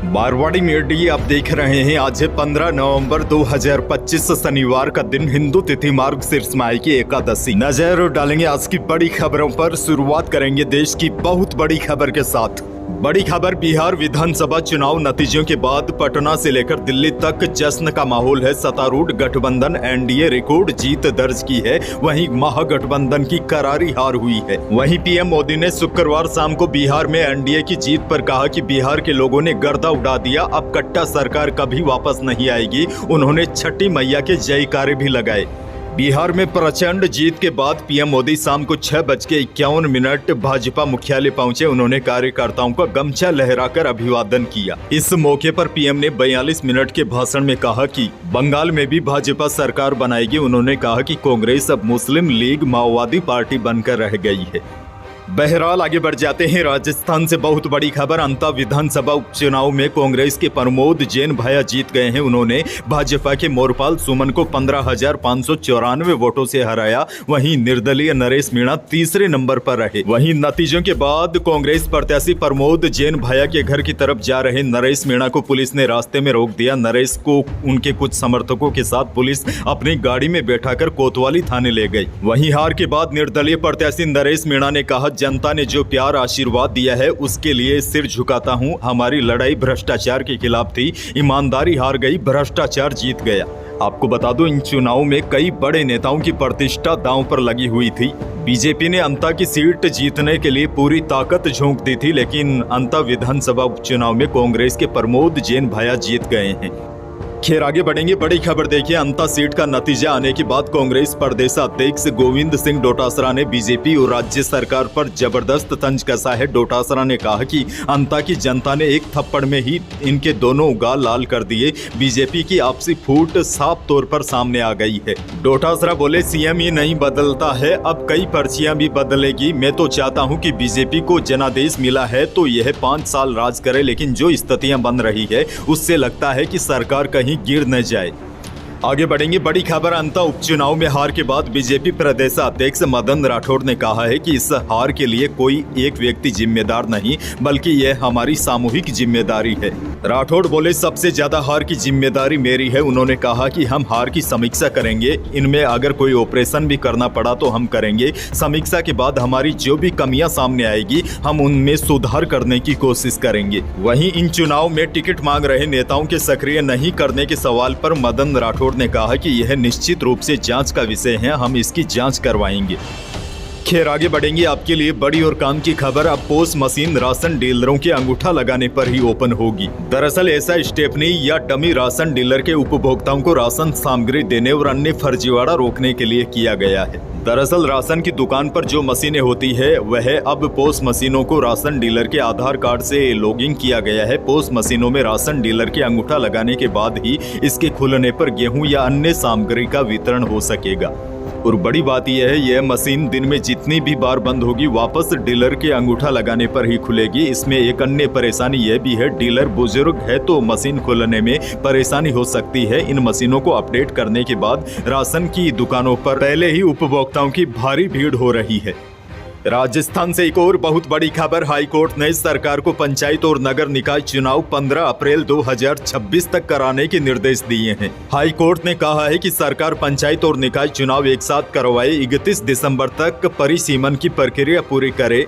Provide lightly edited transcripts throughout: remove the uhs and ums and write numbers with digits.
Marwari media आप देख रहे हैं। आज है 15 नवंबर 2025 शनिवार का दिन, हिंदू तिथि मार्गशीर्ष माह की एकादशी। नजर डालेंगे आज की बड़ी खबरों पर। शुरुआत करेंगे देश की बहुत बड़ी खबर के साथ। बड़ी खबर, बिहार विधानसभा चुनाव नतीजों के बाद पटना से लेकर दिल्ली तक जश्न का माहौल है। सत्तारूढ़ गठबंधन एनडीए रिकॉर्ड जीत दर्ज की है, वहीं महागठबंधन की करारी हार हुई है। वहीं पीएम मोदी ने शुक्रवार शाम को बिहार में एनडीए की जीत पर कहा कि बिहार के लोगों ने गर्दा उड़ा दिया, अब कट्टा सरकार कभी वापस नहीं आएगी। उन्होंने छठी मैया के जयकारे भी लगाए। बिहार में प्रचंड जीत के बाद पीएम मोदी शाम को 6:51 भाजपा मुख्यालय पहुंचे। उन्होंने कार्यकर्ताओं का गमछा लहराकर अभिवादन किया। इस मौके पर पीएम ने 42 मिनट के भाषण में कहा कि बंगाल में भी भाजपा सरकार बनाएगी। उन्होंने कहा कि कांग्रेस अब मुस्लिम लीग माओवादी पार्टी बनकर रह गई है। बहरहाल आगे बढ़ जाते हैं। राजस्थान से बहुत बड़ी खबर, अंता विधानसभा उपचुनाव में कांग्रेस के प्रमोद जैन भैया जीत गए हैं। उन्होंने भाजपा के मोरपाल सुमन को 15,594 वोटों से हराया। वहीं निर्दलीय नरेश मीणा तीसरे नंबर पर रहे। वहीं नतीजों के बाद कांग्रेस प्रत्याशी प्रमोद जैन भैया के घर की तरफ जा रहे नरेश मीणा को पुलिस ने रास्ते में रोक दिया। नरेश को उनके कुछ समर्थकों के साथ पुलिस अपनी गाड़ी में बैठाकर कोतवाली थाने ले गई। वहीं हार के बाद निर्दलीय प्रत्याशी नरेश मीणा ने कहा, जनता ने जो प्यार आशीर्वाद दिया है उसके लिए सिर झुकाता हूं। हमारी लड़ाई भ्रष्टाचार के खिलाफ थी, ईमानदारी हार गई, भ्रष्टाचार जीत गया। आपको बता दूं, इन चुनावों में कई बड़े नेताओं की प्रतिष्ठा दांव पर लगी हुई थी। बीजेपी ने अंता की सीट जीतने के लिए पूरी ताकत झोंक दी थी, लेकिन अंता विधानसभा उपचुनाव में कांग्रेस के प्रमोद जैन भैया जीत गए हैं। खैर आगे बढ़ेंगे। बड़ी खबर देखिए, अंता सीट का नतीजा आने के बाद कांग्रेस प्रदेश अध्यक्ष गोविंद सिंह डोटासरा ने बीजेपी और राज्य सरकार पर जबरदस्त तंज कसा है। डोटासरा ने कहा कि अंता की जनता ने एक थप्पड़ में ही इनके दोनों गाल लाल कर दिए। बीजेपी की आपसी फूट साफ तौर पर सामने आ गई है। डोटासरा बोले, सीएम ही नहीं बदलता है, अब कई पर्चियां भी बदलेगी। मैं तो चाहता हूं कि बीजेपी को जनादेश मिला है तो यह 5 साल राज करे, लेकिन जो स्थितियां बन रही है उससे लगता है कि सरकार कहीं गिर न जाए। आगे बढ़ेंगे। बड़ी खबर, अंता उपचुनाव में हार के बाद बीजेपी प्रदेश अध्यक्ष मदन राठौड़ ने कहा है कि इस हार के लिए कोई एक व्यक्ति जिम्मेदार नहीं, बल्कि यह हमारी सामूहिक जिम्मेदारी है। राठौड़ बोले, सबसे ज्यादा हार की जिम्मेदारी मेरी है। उन्होंने कहा कि हम हार की समीक्षा करेंगे, इनमें अगर कोई ऑपरेशन भी करना पड़ा तो हम करेंगे। समीक्षा के बाद हमारी जो भी कमियां सामने आएगी हम उनमें सुधार करने की कोशिश करेंगे। वहीं इन चुनाव में टिकट मांग रहे नेताओं के सक्रिय नहीं करने के सवाल पर मदन राठौड़ ने कहा कि यह निश्चित रूप से जांच का विषय है, हम इसकी जांच करवाएंगे। खैर आगे बढ़ेंगे। आपके लिए बड़ी और काम की खबर, अब पोस मशीन राशन डीलरों के अंगूठा लगाने पर ही ओपन होगी। दरअसल ऐसा स्टेफनी या डमी राशन डीलर के उपभोक्ताओं को राशन सामग्री देने और अन्य फर्जीवाड़ा रोकने के लिए किया गया है। दरअसल राशन की दुकान पर जो मशीनें होती है वह अब पोस मशीनों को राशन डीलर के आधार कार्ड से लॉगिन किया गया है। पोस मशीनों में राशन डीलर के अंगूठा लगाने के बाद ही इसके खुलने पर गेहूं या अन्य सामग्री का वितरण हो सकेगा। और बड़ी बात यह है, यह मशीन दिन में जितनी भी बार बंद होगी वापस डीलर के अंगूठा लगाने पर ही खुलेगी। इसमें एक अन्य परेशानी यह भी है, डीलर बुजुर्ग है तो मशीन खोलने में परेशानी हो सकती है। इन मशीनों को अपडेट करने के बाद राशन की दुकानों पर पहले ही उपभोक्ताओं की भारी भीड़ हो रही है। राजस्थान से एक और बहुत बड़ी खबर, हाई कोर्ट ने सरकार को पंचायत और नगर निकाय चुनाव 15 अप्रैल 2026 तक कराने के निर्देश दिए हैं। हाई कोर्ट ने कहा है कि सरकार पंचायत और निकाय चुनाव एक साथ करवाए, 31 दिसंबर तक परिसीमन की प्रक्रिया पूरी करे।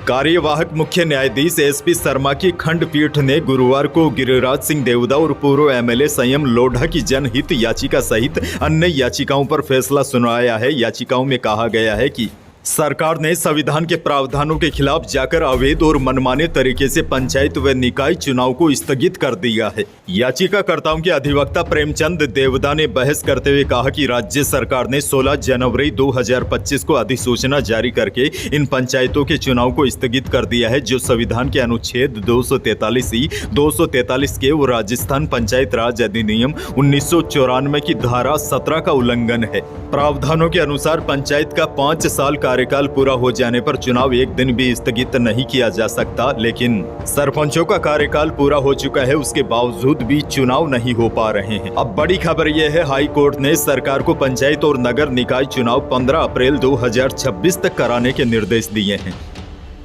कार्यवाहक मुख्य न्यायाधीश एसपी शर्मा की खंडपीठ ने गुरुवार को गिरिराज सिंह देवदा और पूर्व एमएलए संयम लोढ़ा की जनहित याचिका सहित अन्य याचिकाओं पर फैसला सुनाया है। याचिकाओं में कहा गया है कि सरकार ने संविधान के प्रावधानों के खिलाफ जाकर अवैध और मनमाने तरीके से पंचायत व निकाय चुनाव को स्थगित कर दिया है। याचिकाकर्ताओं के अधिवक्ता प्रेमचंद देवदा ने बहस करते हुए कहा कि राज्य सरकार ने 16 जनवरी 2025 को अधिसूचना जारी करके इन पंचायतों के चुनाव को स्थगित कर दिया है, जो संविधान के अनुच्छेद 243 243 के और राजस्थान पंचायत राज अधिनियम 1994 की धारा 17 का उल्लंघन है। प्रावधानों के अनुसार पंचायत का 5 साल कार्यकाल पूरा हो जाने पर चुनाव एक दिन भी स्थगित नहीं किया जा सकता, लेकिन सरपंचों का कार्यकाल पूरा हो चुका है, उसके बावजूद भी चुनाव नहीं हो पा रहे हैं। अब बड़ी खबर यह है, हाई कोर्ट ने सरकार को पंचायत और नगर निकाय चुनाव 15 अप्रैल 2026 तक कराने के निर्देश दिए हैं।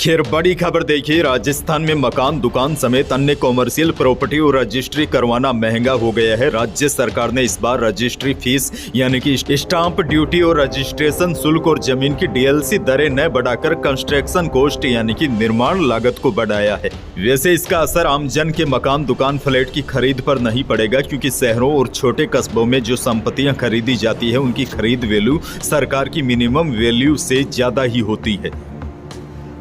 खैर बड़ी खबर देखिए, राजस्थान में मकान, दुकान समेत अन्य कॉमर्शियल प्रॉपर्टी और रजिस्ट्री करवाना महंगा हो गया है। राज्य सरकार ने इस बार रजिस्ट्री फीस यानी कि स्टाम्प ड्यूटी और रजिस्ट्रेशन शुल्क और जमीन की डीएलसी दरें न बढ़ाकर कंस्ट्रक्शन कॉस्ट यानी कि निर्माण लागत को बढ़ाया है। वैसे इसका असर आमजन के मकान, दुकान, फ्लैट की खरीद पर नहीं पड़ेगा, क्योंकि शहरों और छोटे कस्बों में जो संपत्तियां खरीदी जाती है उनकी खरीद वैल्यू सरकार की मिनिमम वैल्यू से ज्यादा ही होती है।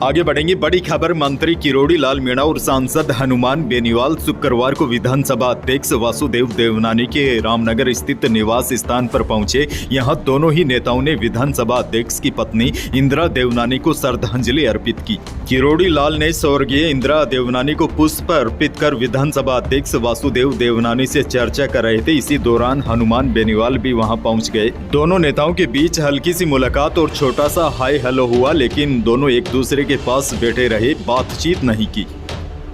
आगे बढ़ेंगे, बड़ी खबर, मंत्री किरोड़ी लाल मीणा और सांसद हनुमान बेनीवाल शुक्रवार को विधानसभा अध्यक्ष वासुदेव देवनानी के रामनगर स्थित निवास स्थान पर पहुंचे। यहां दोनों ही नेताओं ने विधानसभा अध्यक्ष की पत्नी इंदिरा देवनानी को श्रद्धांजलि अर्पित की। किरोड़ी लाल ने स्वर्गीय इंदिरा देवनानी को पुष्प अर्पित कर विधानसभा अध्यक्ष वासुदेव देवनानी से चर्चा कर रहे थे। इसी दौरान हनुमान बेनीवाल भी वहां पहुंच गए। दोनों नेताओं के बीच हल्की सी मुलाकात और छोटा सा हाय हेलो हुआ, लेकिन दोनों एक दूसरे के पास बैठे रहे, बातचीत नहीं की।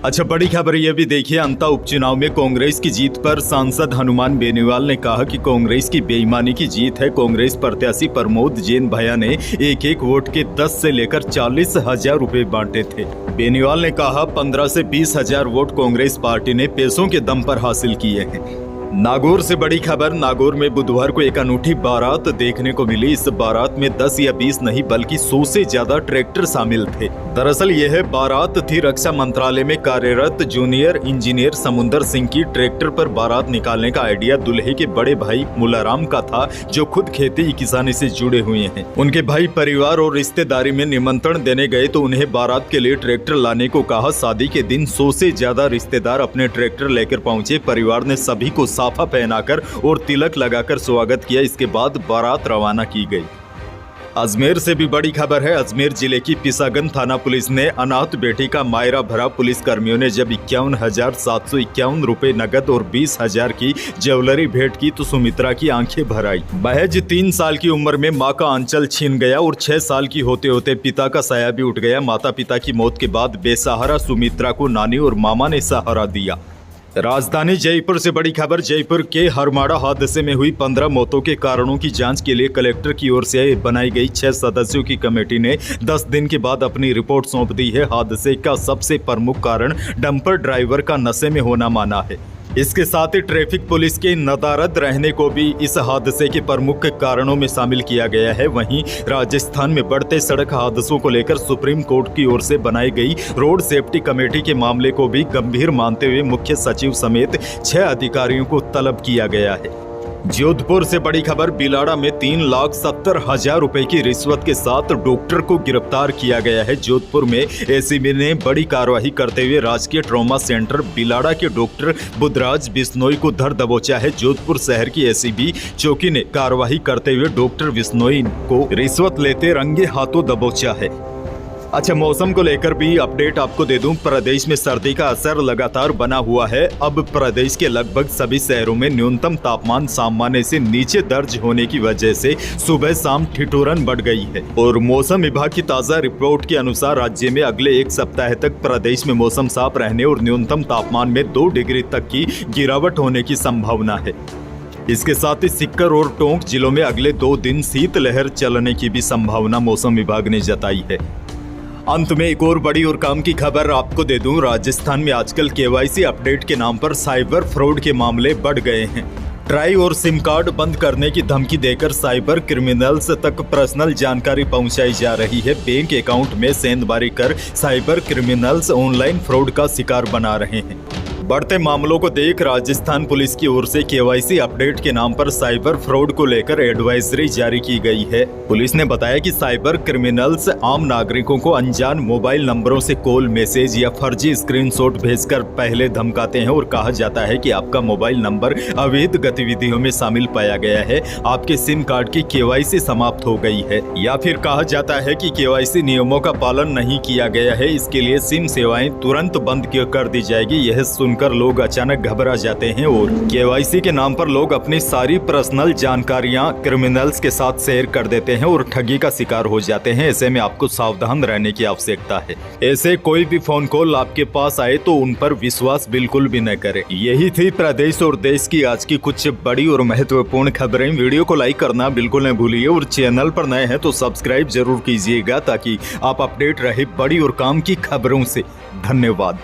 अच्छा, बड़ी खबर यह भी देखिए, अंता उपचुनाव में कांग्रेस की जीत पर सांसद हनुमान बेनीवाल ने कहा कि कांग्रेस की बेईमानी की जीत है। कांग्रेस प्रत्याशी प्रमोद जैन भैया ने एक वोट के 10 से लेकर 40,000 रुपए बांटे थे। बेनीवाल ने कहा 15 से 20,000 वोट कांग्रेस पार्टी ने पैसों के दम पर हासिल किए हैं। नागौर से बड़ी खबर, नागौर में बुधवार को एक अनूठी बारात देखने को मिली। इस बारात में 10 या 20 नहीं बल्कि 100 से ज्यादा ट्रैक्टर शामिल थे। दरअसल यह बारात थी रक्षा मंत्रालय में कार्यरत जूनियर इंजीनियर समुंदर सिंह की। ट्रैक्टर पर बारात निकालने का आइडिया दुल्हे के बड़े भाई मुलाराम का था, जो खुद खेती किसानी से जुड़े हुए हैं। उनके भाई परिवार और रिश्तेदारी में निमंत्रण देने गए तो उन्हें बारात के लिए ट्रैक्टर लाने को कहा। शादी के दिन 100 से ज्यादा रिश्तेदार अपने ट्रैक्टर लेकर पहुंचे। परिवार ने सभी को साफा पहनाकर और तिलक लगाकर स्वागत किया। इसके बाद बारात रवाना की गई। अजमेर से भी बड़ी खबर है। अजमेर जिले की पिसागन थाना पुलिस ने अनाथ बेटी का मायरा भरा। पुलिस कर्मियों ने जब 51,751 रुपए नगद और 20,000 की ज्वेलरी भेंट की तो सुमित्रा की आंखें भर आई। महज 3 साल की उम्र में मां का आंचल छीन गया और 6 साल की होते होते पिता का साया भी उठ गया। माता पिता की मौत के बाद बेसहारा सुमित्रा को नानी और मामा ने सहारा दिया। राजधानी जयपुर से बड़ी खबर, जयपुर के हरमाड़ा हादसे में हुई 15 मौतों के कारणों की जांच के लिए कलेक्टर की ओर से बनाई गई 6 सदस्यों की कमेटी ने 10 दिन के बाद अपनी रिपोर्ट सौंप दी है। हादसे का सबसे प्रमुख कारण डंपर ड्राइवर का नशे में होना माना है। इसके साथ ही ट्रैफिक पुलिस के नदारद रहने को भी इस हादसे के प्रमुख कारणों में शामिल किया गया है। वहीं राजस्थान में बढ़ते सड़क हादसों को लेकर सुप्रीम कोर्ट की ओर से बनाई गई रोड सेफ्टी कमेटी के मामले को भी गंभीर मानते हुए मुख्य सचिव समेत 6 अधिकारियों को तलब किया गया है। जोधपुर से बड़ी खबर, बिलाड़ा में 3,70,000 रुपए की रिश्वत के साथ डॉक्टर को गिरफ्तार किया गया है। जोधपुर में एसीबी ने बड़ी कार्रवाई करते हुए राजकीय ट्रॉमा सेंटर बिलाड़ा के डॉक्टर बुधराज बिश्नोई को धर दबोचा है। जोधपुर शहर की एसीबी चौकी ने कार्रवाई करते हुए डॉक्टर बिश्नोई को रिश्वत लेते रंगे हाथों दबोचा है। अच्छा, मौसम को लेकर भी अपडेट आपको दे दूं। प्रदेश में सर्दी का असर लगातार बना हुआ है। अब प्रदेश के लगभग सभी शहरों में न्यूनतम तापमान सामान्य से नीचे दर्ज होने की वजह से सुबह शाम ठिठुरन बढ़ गई है। और मौसम विभाग की ताजा रिपोर्ट के अनुसार राज्य में अगले 1 सप्ताह तक प्रदेश में मौसम साफ रहने और न्यूनतम तापमान में 2 डिग्री तक की गिरावट होने की संभावना है। इसके साथ ही सीकर और टोंक जिलों में अगले 2 दिन शीतलहर चलने की भी संभावना मौसम विभाग ने जताई है। अंत में एक और बड़ी और काम की खबर आपको दे दूं। राजस्थान में आजकल केवाईसी अपडेट के नाम पर साइबर फ्रॉड के मामले बढ़ गए हैं। ट्राई और सिम कार्ड बंद करने की धमकी देकर साइबर क्रिमिनल्स तक पर्सनल जानकारी पहुंचाई जा रही है। बैंक अकाउंट में सेंधमारी कर साइबर क्रिमिनल्स ऑनलाइन फ्रॉड का शिकार बना रहे हैं। बढ़ते मामलों को देख राजस्थान पुलिस की ओर से केवाईसी अपडेट के नाम पर साइबर फ्रॉड को लेकर एडवाइजरी जारी की गई है। पुलिस ने बताया कि साइबर क्रिमिनल्स आम नागरिकों को अनजान मोबाइल नंबरों से कॉल, मैसेज या फर्जी स्क्रीनशॉट भेजकर पहले धमकाते हैं और कहा जाता है कि आपका मोबाइल नंबर अवैध गतिविधियों में शामिल पाया गया है, आपके सिम कार्ड की केवाईसी समाप्त हो गई है, या फिर कहा जाता है कि केवाईसी नियमों का पालन नहीं किया गया है, इसके लिए सिम सेवाएं तुरंत बंद कर दी जाएगी। यह सुनकर लोग अचानक घबरा जाते हैं और केवाईसी के नाम पर लोग अपनी सारी पर्सनल जानकारियां क्रिमिनल्स के साथ शेयर कर देते हैं और ठगी का शिकार हो जाते हैं। ऐसे में आपको सावधान रहने की आवश्यकता है। ऐसे कोई भी फोन कॉल आपके पास आए तो उन पर विश्वास बिल्कुल भी न करें। यही थी प्रदेश और देश की आज की कुछ बड़ी और महत्वपूर्ण खबरें। वीडियो को लाइक करना बिल्कुल न भूलिए और चैनल पर नए हैं तो सब्सक्राइब जरूर कीजिएगा ताकि आप अपडेट रहे बड़ी और काम की खबरों से। धन्यवाद।